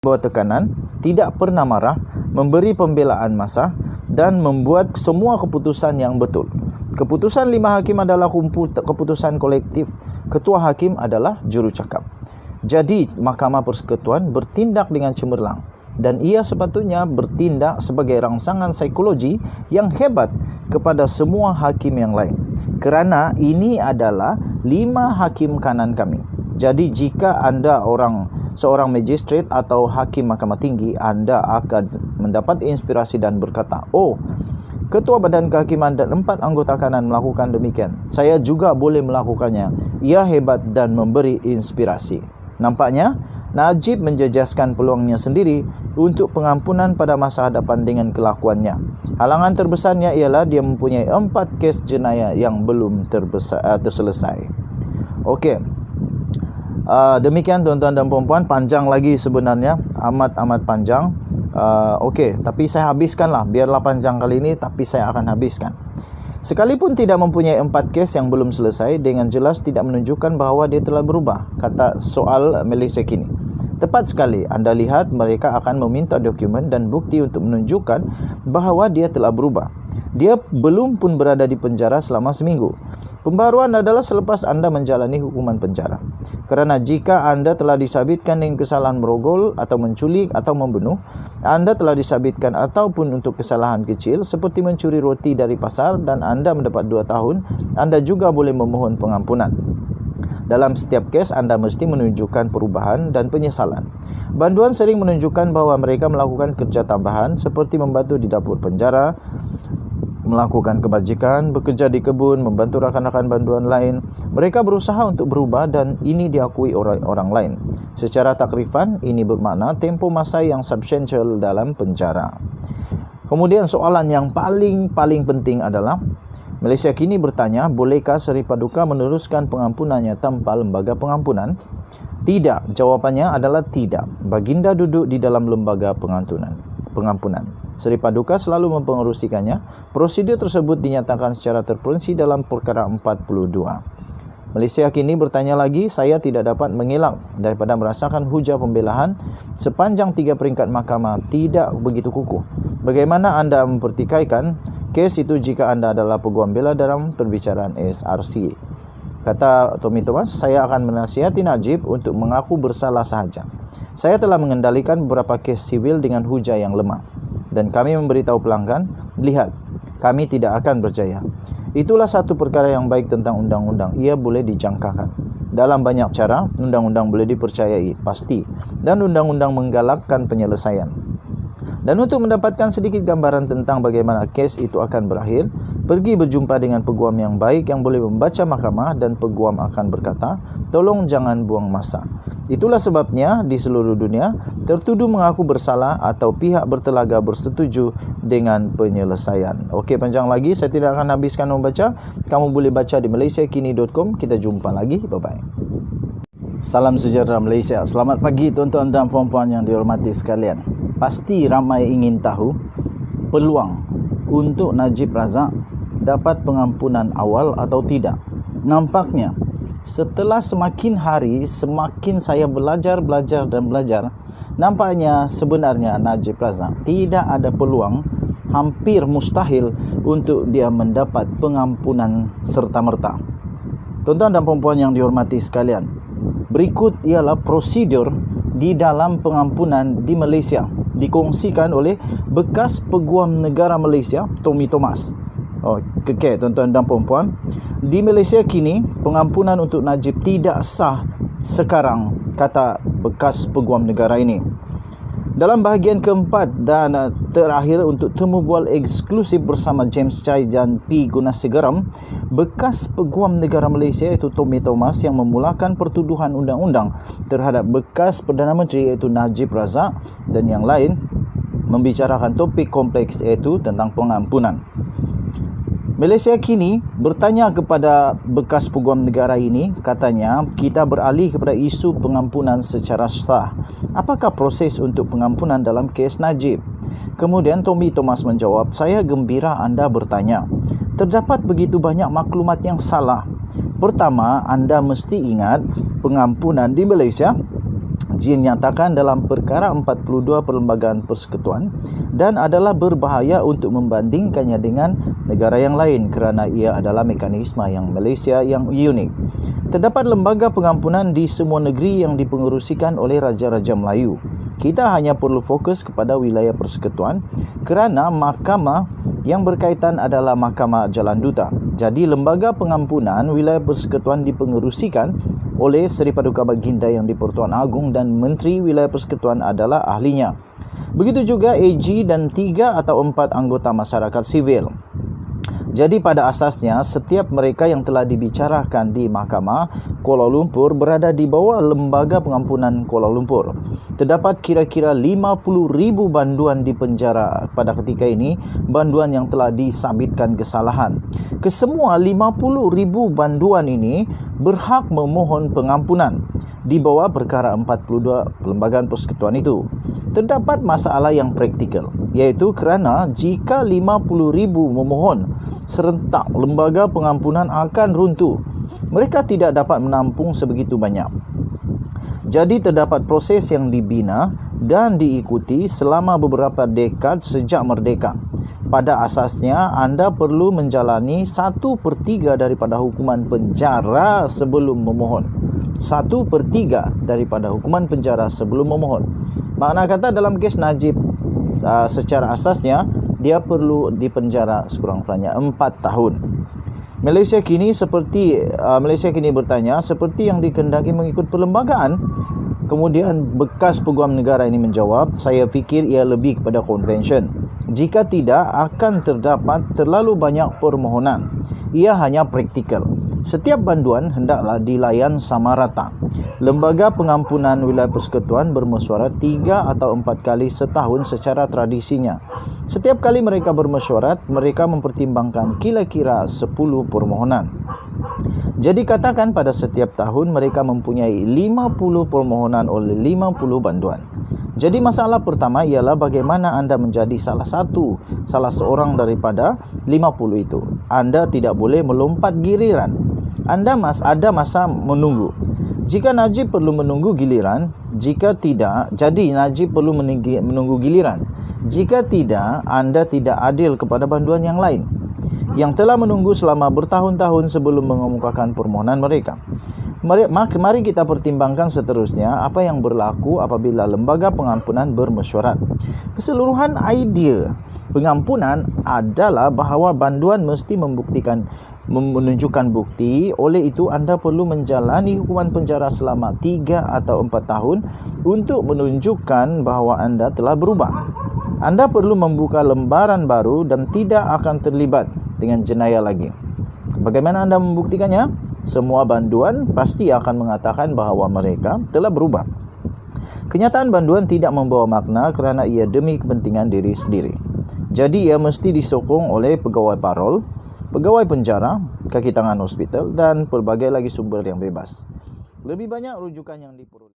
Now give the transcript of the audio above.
bawah tekanan, tidak pernah marah, memberi pembelaan massa dan membuat semua keputusan yang betul. Keputusan 5 hakim adalah keputusan kolektif. Ketua hakim adalah jurucakap. Jadi, Mahkamah Persekutuan bertindak dengan cemerlang dan ia sepatutnya bertindak sebagai rangsangan psikologi yang hebat kepada semua hakim yang lain. Kerana ini adalah 5 hakim kanan kami. Jadi, jika anda seorang magistrate atau hakim mahkamah tinggi, anda akan mendapat inspirasi dan berkata, oh, Ketua Badan Kehakiman dan 4 anggota kanan melakukan demikian. Saya juga boleh melakukannya. Ia hebat dan memberi inspirasi. Nampaknya, Najib menjejaskan peluangnya sendiri untuk pengampunan pada masa hadapan dengan kelakuannya. Halangan terbesarnya ialah dia mempunyai 4 kes jenayah yang belum terselesai. Okey. Demikian tuan-tuan dan puan-puan, panjang lagi sebenarnya, amat panjang. Okey, tapi saya habiskanlah, biarlah panjang kali ini, tapi saya akan habiskan. Sekalipun tidak mempunyai 4 kes yang belum selesai, dengan jelas tidak menunjukkan bahawa dia telah berubah. Kata soal Malaysia kini. Tepat sekali, anda lihat mereka akan meminta dokumen dan bukti untuk menunjukkan bahawa dia telah berubah. Dia belum pun berada di penjara selama seminggu. Pembaruan adalah selepas anda menjalani hukuman penjara. Kerana jika anda telah disabitkan dengan kesalahan merogol atau menculik atau membunuh, anda telah disabitkan ataupun untuk kesalahan kecil seperti mencuri roti dari pasar dan anda mendapat 2 tahun, anda juga boleh memohon pengampunan. Dalam setiap kes, anda mesti menunjukkan perubahan dan penyesalan. Banduan sering menunjukkan bahawa mereka melakukan kerja tambahan seperti membantu di dapur penjara, melakukan kebajikan, bekerja di kebun, membantu rakan-rakan banduan lain. Mereka berusaha untuk berubah dan ini diakui orang lain. Secara takrifan, ini bermakna tempoh masa yang substansial dalam penjara. Kemudian soalan yang paling penting adalah, Malaysia kini bertanya, bolehkah Seri Paduka meneruskan pengampunannya tanpa lembaga pengampunan? Tidak. Jawapannya adalah tidak. Baginda duduk di dalam lembaga pengampunan. Seri Paduka selalu mempengerusikannya. Prosedur tersebut dinyatakan secara terperinci dalam Perkara 42. Malaysia kini bertanya lagi, saya tidak dapat mengelak daripada merasakan hujah pembelaan sepanjang 3 peringkat mahkamah tidak begitu kukuh. Bagaimana anda mempertikaikan kes itu jika anda adalah peguam bela dalam perbicaraan SRC? Kata Tommy Thomas, saya akan menasihati Najib untuk mengaku bersalah sahaja. Saya telah mengendalikan beberapa kes sivil dengan hujah yang lemah. Dan kami memberitahu pelanggan, lihat, kami tidak akan berjaya. Itulah satu perkara yang baik tentang undang-undang. Ia boleh dijangkakan. Dalam banyak cara, undang-undang boleh dipercayai, pasti. Dan undang-undang menggalakkan penyelesaian. Dan untuk mendapatkan sedikit gambaran tentang bagaimana kes itu akan berakhir, pergi berjumpa dengan peguam yang baik yang boleh membaca mahkamah dan peguam akan berkata, tolong jangan buang masa. Itulah sebabnya di seluruh dunia, tertuduh mengaku bersalah atau pihak bertelaga bersetuju dengan penyelesaian. Okey, panjang lagi, saya tidak akan habiskan membaca. Kamu boleh baca di malaysiakini.com. Kita jumpa lagi. Bye-bye. Salam sejahtera Malaysia. Selamat pagi tuan-tuan dan puan-puan yang dihormati sekalian. Pasti ramai ingin tahu peluang untuk Najib Razak dapat pengampunan awal atau tidak. Nampaknya setelah semakin hari semakin saya belajar, nampaknya sebenarnya Najib Razak tidak ada peluang, hampir mustahil untuk dia mendapat pengampunan serta-merta. Tuan-tuan dan puan-puan yang dihormati sekalian, berikut ialah prosedur di dalam pengampunan di Malaysia, dikongsikan oleh bekas Peguam Negara Malaysia, Tommy Thomas. Okey, tuan-tuan dan puan-puan, di Malaysia kini pengampunan untuk Najib tidak sah sekarang, kata bekas Peguam Negara ini. Dalam bahagian keempat dan terakhir untuk temu bual eksklusif bersama James Chai dan P. Gunasagaram, bekas Peguam Negara Malaysia iaitu Tommy Thomas yang memulakan pertuduhan undang-undang terhadap bekas Perdana Menteri iaitu Najib Razak dan yang lain membicarakan topik kompleks iaitu tentang pengampunan. Malaysia kini bertanya kepada bekas Peguam Negara ini, katanya, kita beralih kepada isu pengampunan secara sah. Apakah proses untuk pengampunan dalam kes Najib? Kemudian Tommy Thomas menjawab, saya gembira anda bertanya. Terdapat begitu banyak maklumat yang salah. Pertama, anda mesti ingat pengampunan di Malaysia dinyatakan dalam perkara 42 Perlembagaan Persekutuan dan adalah berbahaya untuk membandingkannya dengan negara yang lain kerana ia adalah mekanisme yang Malaysia yang unik. Terdapat lembaga pengampunan di semua negeri yang dipengerusikan oleh Raja-Raja Melayu. Kita hanya perlu fokus kepada wilayah persekutuan kerana mahkamah yang berkaitan adalah Mahkamah Jalan Duta. Jadi lembaga pengampunan wilayah persekutuan dipengerusikan oleh Seri Paduka Baginda yang di-Pertuan Agong dan Menteri Wilayah Persekutuan adalah ahlinya. Begitu juga AG dan 3 atau 4 anggota masyarakat sivil. Jadi pada asasnya setiap mereka yang telah dibicarakan di Mahkamah Kuala Lumpur berada di bawah Lembaga Pengampunan Kuala Lumpur. Terdapat kira-kira 50,000 banduan di penjara pada ketika ini, banduan yang telah disabitkan kesalahan. Kesemua 50,000 banduan ini berhak memohon pengampunan di bawah perkara 42 Perlembagaan Persekutuan itu. Terdapat masalah yang praktikal, iaitu kerana jika 50,000 memohon serentak, lembaga pengampunan akan runtuh. Mereka tidak dapat menampung sebegitu banyak. Jadi terdapat proses yang dibina dan diikuti selama beberapa dekad sejak merdeka. Pada asasnya, anda perlu menjalani 1/3 daripada hukuman penjara sebelum memohon. 1/3 daripada hukuman penjara sebelum memohon. Makna kata dalam kes Najib, secara asasnya dia perlu dipenjara sekurang-kurangnya 4 tahun. Malaysia kini bertanya seperti yang dikehendaki mengikut perlembagaan. Kemudian bekas Peguam Negara ini menjawab, saya fikir ia lebih kepada convention. Jika tidak, akan terdapat terlalu banyak permohonan. Ia hanya praktikal. Setiap banduan hendaklah dilayan sama rata. Lembaga Pengampunan Wilayah Persekutuan bermesyuarat 3 atau 4 kali setahun secara tradisinya. Setiap kali mereka bermesyuarat, mereka mempertimbangkan kira-kira 10 permohonan. Jadi katakan pada setiap tahun mereka mempunyai 50 permohonan oleh 50 banduan. Jadi masalah pertama ialah bagaimana anda menjadi salah seorang daripada 50 itu. Anda tidak boleh melompat giliran. Anda ada masa menunggu. Jika Najib perlu menunggu giliran, jika tidak, jadi Najib perlu menunggu giliran. Jika tidak, anda tidak adil kepada banduan yang lain yang telah menunggu selama bertahun-tahun sebelum mengemukakan permohonan mereka. Mari kita pertimbangkan seterusnya apa yang berlaku apabila lembaga pengampunan bermesyuarat. Keseluruhan idea pengampunan adalah bahawa banduan mesti menunjukkan bukti. Oleh itu anda perlu menjalani hukuman penjara selama 3 atau 4 tahun untuk menunjukkan bahawa anda telah berubah. Anda perlu membuka lembaran baru dan tidak akan terlibat dengan jenayah lagi. Bagaimana anda membuktikannya? Semua banduan pasti akan mengatakan bahawa mereka telah berubah. Kenyataan banduan tidak membawa makna kerana ia demi kepentingan diri sendiri. Jadi ia mesti disokong oleh pegawai parol, pegawai penjara, kaki tangan hospital dan pelbagai lagi sumber yang bebas. Lebih banyak rujukan yang diperlukan.